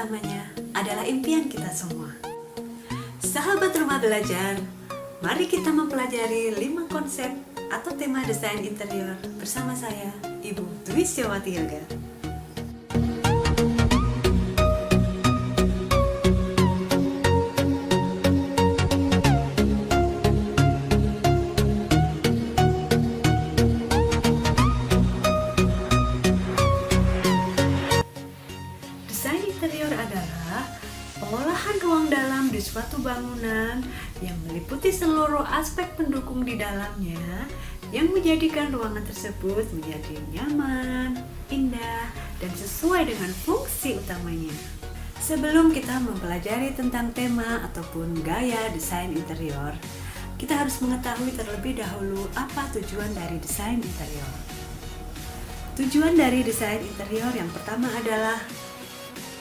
bersamanya adalah impian kita semua. Sahabat rumah belajar, mari kita mempelajari 5 konsep atau tema desain interior bersama saya, Ibu Dwi Syawati Yoga. Desain interior adalah pengolahan ruang dalam di suatu bangunan yang meliputi seluruh aspek pendukung di dalamnya yang menjadikan ruangan tersebut menjadi nyaman, indah, dan sesuai dengan fungsi utamanya. Sebelum kita mempelajari tentang tema ataupun gaya desain interior, kita harus mengetahui terlebih dahulu apa tujuan dari desain interior. Tujuan dari desain interior yang pertama adalah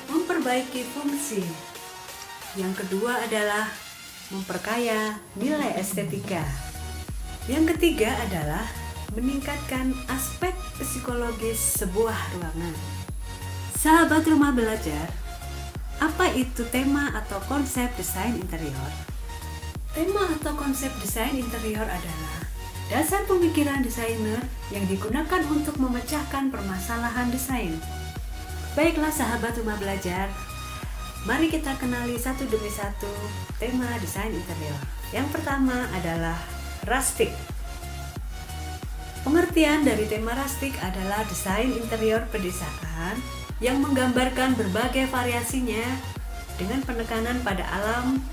memperbaiki fungsi. Yang kedua adalah memperkaya nilai estetika. Yang ketiga adalah meningkatkan aspek psikologis sebuah ruangan. Sahabat rumah belajar, apa itu tema atau konsep desain interior? Tema atau konsep desain interior adalah dasar pemikiran desainer yang digunakan untuk memecahkan permasalahan desain. Baiklah sahabat rumah belajar, mari kita kenali satu demi satu tema desain interior. Yang pertama adalah rustic. Pengertian dari tema rustic adalah desain interior pedesaan yang menggambarkan berbagai variasinya dengan penekanan pada alam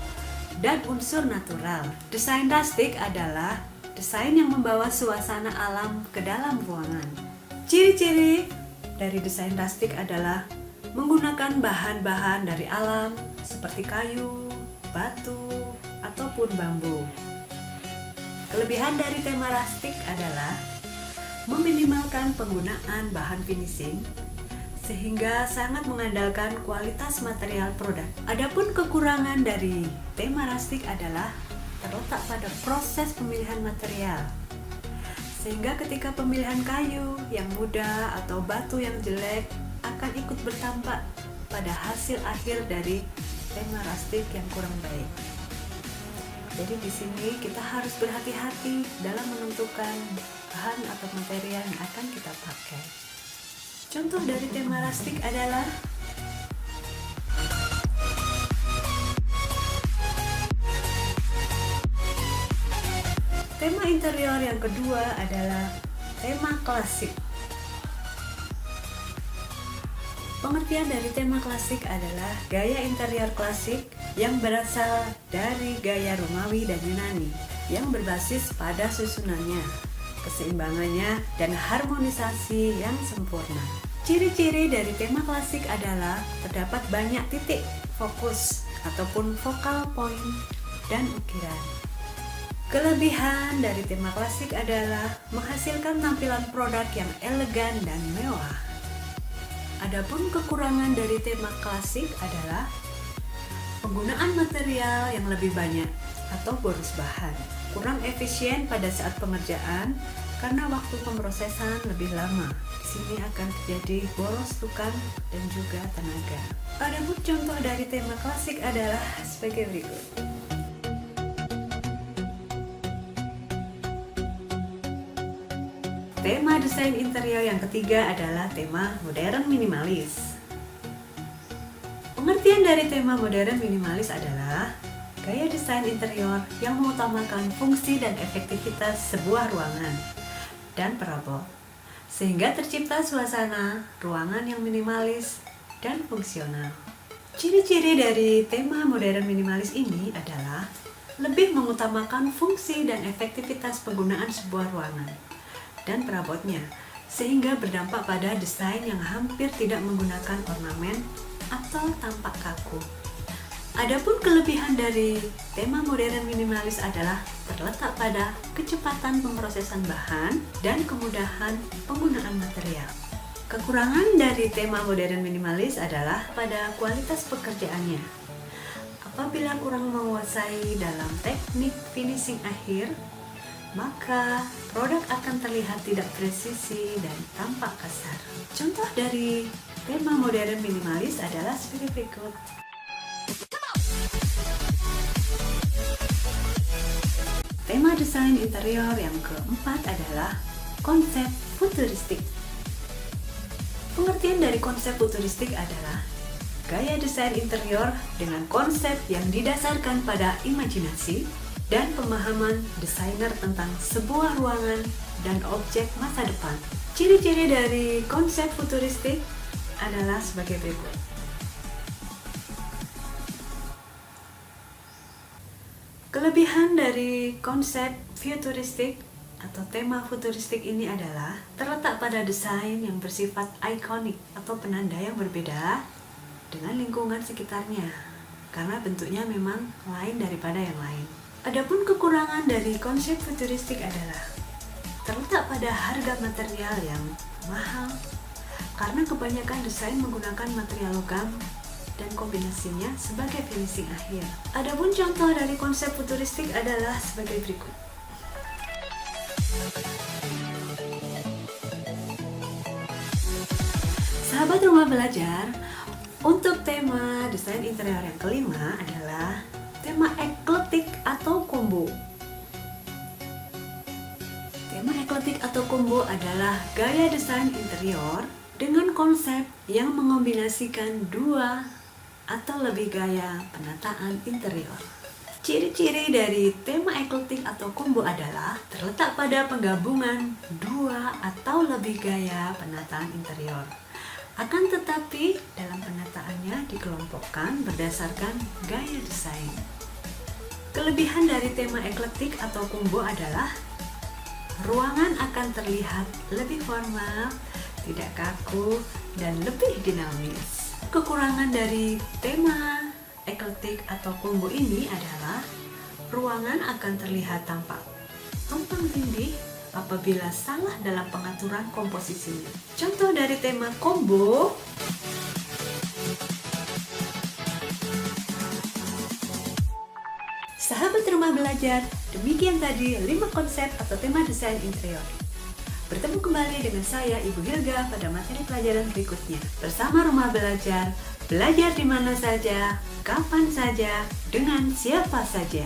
dan unsur natural. Desain rustic adalah desain yang membawa suasana alam ke dalam ruangan. Ciri-ciri dari desain rustic adalah menggunakan bahan-bahan dari alam seperti kayu, batu, ataupun bambu. Kelebihan dari tema rustic adalah meminimalkan penggunaan bahan finishing sehingga sangat mengandalkan kualitas material produk. Adapun kekurangan dari tema rustic adalah terletak pada proses pemilihan material. Sehingga ketika pemilihan kayu yang mudah atau batu yang jelek akan ikut berdampak pada hasil akhir dari tema rustic yang kurang baik. Jadi di sini kita harus berhati-hati dalam menentukan bahan atau material yang akan kita pakai. Contoh dari tema rustic adalah tema interior yang kedua adalah tema klasik. Pengertian dari tema klasik adalah gaya interior klasik yang berasal dari gaya Romawi dan Yunani yang berbasis pada susunannya, keseimbangannya, dan harmonisasi yang sempurna. Ciri-ciri dari tema klasik adalah terdapat banyak titik fokus ataupun focal point dan ukiran. Kelebihan dari tema klasik adalah menghasilkan tampilan produk yang elegan dan mewah. Adapun kekurangan dari tema klasik adalah penggunaan material yang lebih banyak atau boros bahan, kurang efisien pada saat pengerjaan karena waktu pemrosesan lebih lama. Di sini akan terjadi boros tukang dan juga tenaga. Adapun contoh dari tema klasik adalah sebagai berikut. Tema desain interior yang ketiga adalah tema modern minimalis. Pengertian dari tema modern minimalis adalah gaya desain interior yang mengutamakan fungsi dan efektivitas sebuah ruangan dan perabot, sehingga tercipta suasana ruangan yang minimalis dan fungsional. Ciri-ciri dari tema modern minimalis ini adalah lebih mengutamakan fungsi dan efektivitas penggunaan sebuah ruangan dan perabotnya, sehingga berdampak pada desain yang hampir tidak menggunakan ornamen atau tampak kaku. Adapun kelebihan dari tema modern minimalis adalah terletak pada kecepatan pemrosesan bahan dan kemudahan penggunaan material. Kekurangan dari tema modern minimalis adalah pada kualitas pekerjaannya. Apabila kurang menguasai dalam teknik finishing akhir, maka produk akan terlihat tidak presisi dan tampak kasar. Contoh dari tema modern minimalis adalah sebagai berikut. Tema desain interior yang keempat adalah konsep futuristik. Pengertian dari konsep futuristik adalah gaya desain interior dengan konsep yang didasarkan pada imajinasi dan pemahaman desainer tentang sebuah ruangan dan objek masa depan. Ciri-ciri dari konsep futuristik adalah sebagai berikut. Kelebihan dari konsep futuristik atau tema futuristik ini adalah terletak pada desain yang bersifat ikonik atau penanda yang berbeda dengan lingkungan sekitarnya, karena bentuknya memang lain daripada yang lain. Adapun kekurangan dari konsep futuristik adalah terletak pada harga material yang mahal, karena kebanyakan desain menggunakan material logam dan kombinasinya sebagai finishing akhir. Adapun contoh dari konsep futuristik adalah sebagai berikut. Sahabat rumah belajar, untuk tema desain interior yang kelima adalah tema eklektik atau combo. Tema eklektik atau combo adalah gaya desain interior dengan konsep yang mengombinasikan dua atau lebih gaya penataan interior. Ciri-ciri dari tema eklektik atau combo adalah terletak pada penggabungan dua atau lebih gaya penataan interior. Akan tetapi, dalam penataannya dikelompokkan berdasarkan gaya desain. Kelebihan dari tema eklektik atau combo adalah ruangan akan terlihat lebih formal, tidak kaku, dan lebih dinamis. Kekurangan dari tema eklektik atau combo ini adalah ruangan akan terlihat tampak tumpang tindih apabila salah dalam pengaturan komposisinya. Contoh dari tema combo sahabat rumah belajar, demikian tadi 5 konsep atau tema desain interior. Bertemu kembali dengan saya, Ibu Hilga, pada materi pelajaran berikutnya. Bersama Rumah Belajar, belajar di mana saja, kapan saja, dengan siapa saja.